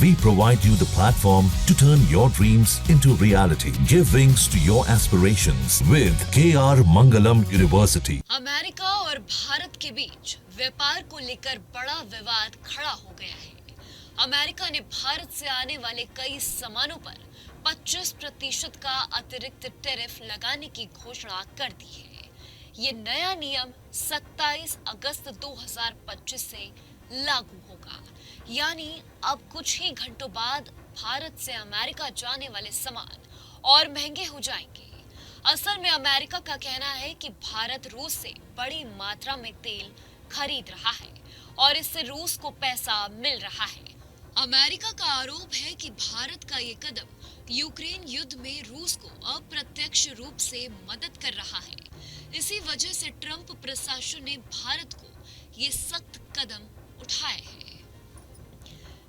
We provide you the platform to turn your dreams into reality. Give wings to your aspirations with KR Mangalam University. America और भारत के बीच व्यापार को लेकर बड़ा विवाद खड़ा हो गया है। अमेरिका ने भारत से आने वाले कई सामानों पर 25% का अतिरिक्त टैरिफ लगाने की घोषणा कर दी है। ये नया नियम 27 अगस्त 2025 से लागू होगा, यानी अब कुछ ही घंटों बाद भारत से अमेरिका जाने वाले सामान और महंगे हो जाएंगे। असल में अमेरिका का कहना है कि भारत रूस से बड़ी मात्रा में तेल खरीद रहा है और इससे रूस को पैसा मिल रहा है। अमेरिका का आरोप है कि भारत का ये कदम यूक्रेन युद्ध में रूस को अप्रत्यक्ष रूप से मदद कर रहा है। इसी वजह से ट्रंप प्रशासन ने भारत को ये सख्त कदम उठाए हैं।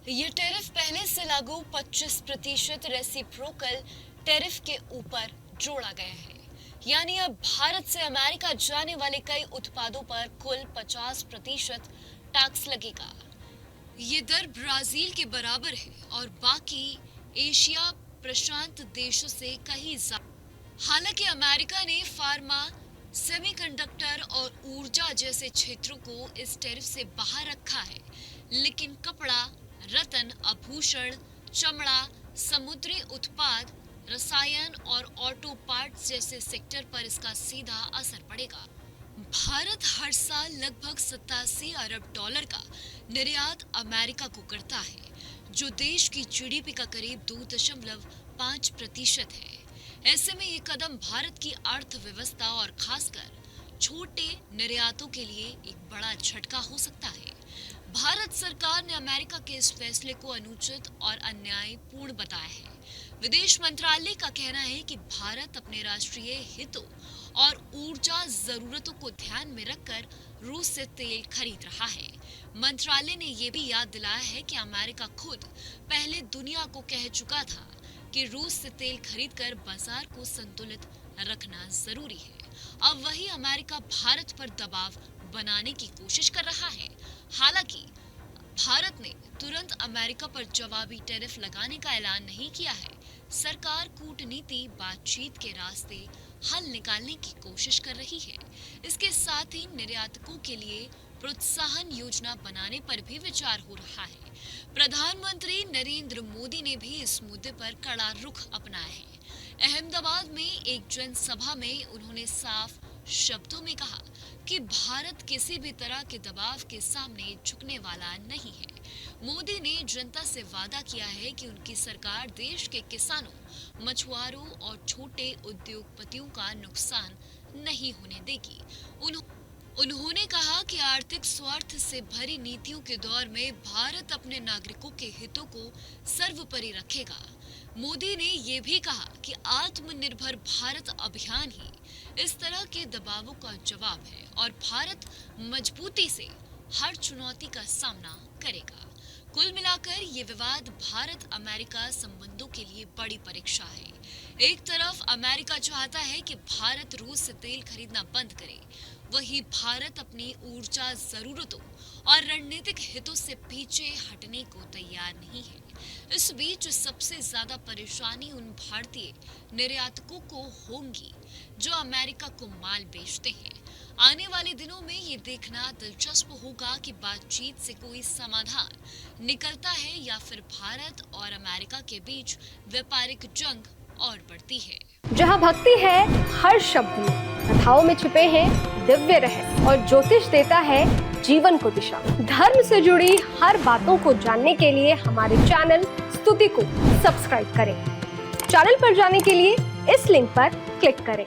ये टैरिफ पहले से लागू 25% रेसिप्रोकल टैरिफ के ऊपर जोड़ा गया है, यानी अब भारत से अमेरिका जाने वाले कई उत्पादों पर कुल 50% टैक्स लगेगा। ये दर ब्राजील के बराबर है और बाकी एशिया प्रशांत देशों से कहीं ज्यादा। हालांकि अमेरिका ने फार्मा, सेमीकंडक्टर और ऊर्जा जैसे क्षेत्रों को इस टैरिफ से बाहर रखा है, लेकिन कपड़ा, रत्न, आभूषण, चमड़ा, समुद्री उत्पाद, रसायन और ऑटो पार्ट्स जैसे सेक्टर पर इसका सीधा असर पड़ेगा। भारत हर साल लगभग 87 अरब डॉलर का निर्यात अमेरिका को करता है, जो देश की जीडीपी का करीब 2.5% है। ऐसे में ये कदम भारत की अर्थव्यवस्था और खासकर छोटे निर्यातों के लिए एक बड़ा झटका हो सकता है। भारत सरकार ने अमेरिका के इस फैसले को अनुचित और अन्यायपूर्ण बताया है। विदेश मंत्रालय का कहना है कि भारत अपने राष्ट्रीय हितों और ऊर्जा जरूरतों को ध्यान में रखकर रूस से तेल खरीद रहा है। मंत्रालय ने ये भी याद दिलाया है कि अमेरिका खुद पहले दुनिया को कह चुका था कि रूस से तेल खरीदकर बाजार को संतुलित रखना जरूरी है। अब वही अमेरिका भारत पर दबाव बनाने की कोशिश कर रहा है। हालांकि भारत ने तुरंत अमेरिका पर जवाबी टैरिफ लगाने का ऐलान नहीं किया है। सरकार कूटनीति बातचीत के रास्ते हल निकालने की कोशिश कर रही है। इसके साथ ही निर्यातकों के लिए प्रोत्साहन योजना बनाने पर भी विचार हो रहा है। प्रधानमंत्री नरेंद्र मोदी ने भी इस मुद्दे पर कड़ा रुख अपनाया है। अहमदाबाद में एक जनसभा में उन्होंने साफ शब्दों में कहा कि भारत किसी भी तरह के दबाव के सामने झुकने वाला नहीं है। मोदी ने जनता से वादा किया है कि उनकी सरकार देश के किसानों, मछुआरों और छोटे उद्योगपतियों का नुकसान नहीं होने देगी। उन्होंने कहा कि आर्थिक स्वार्थ से भरी नीतियों के दौर में भारत अपने नागरिकों के हितों को सर्वोपरि रखेगा। मोदी ने ये भी कहा कि आत्मनिर्भर भारत अभियान ही इस तरह के दबावों का जवाब है और भारत मजबूती से हर चुनौती का सामना करेगा। कुल मिलाकर ये विवाद भारत अमेरिका संबंधों के लिए बड़ी परीक्षा है। एक तरफ अमेरिका चाहता है कि भारत रूस से तेल खरीदना बंद करे, वहीं भारत अपनी ऊर्जा जरूरतों और रणनीतिक हितों से पीछे हटने को तैयार नहीं है। इस बीच सबसे ज्यादा परेशानी उन भारतीय निर्यातकों को होंगी जो अमेरिका को माल बेचते हैं। आने वाले दिनों में ये देखना दिलचस्प होगा कि बातचीत से कोई समाधान निकलता है या फिर भारत और अमेरिका के बीच व्यापारिक जंग और बढ़ती है। जहाँ भक्ति है हर शब्द में, कथाओं में छुपे हैं दिव्य रहस्य और ज्योतिष देता है जीवन को दिशा। धर्म से जुड़ी हर बातों को जानने के लिए हमारे चैनल स्तुति को सब्सक्राइब करें। चैनल पर जाने के लिए इस लिंक पर क्लिक करें।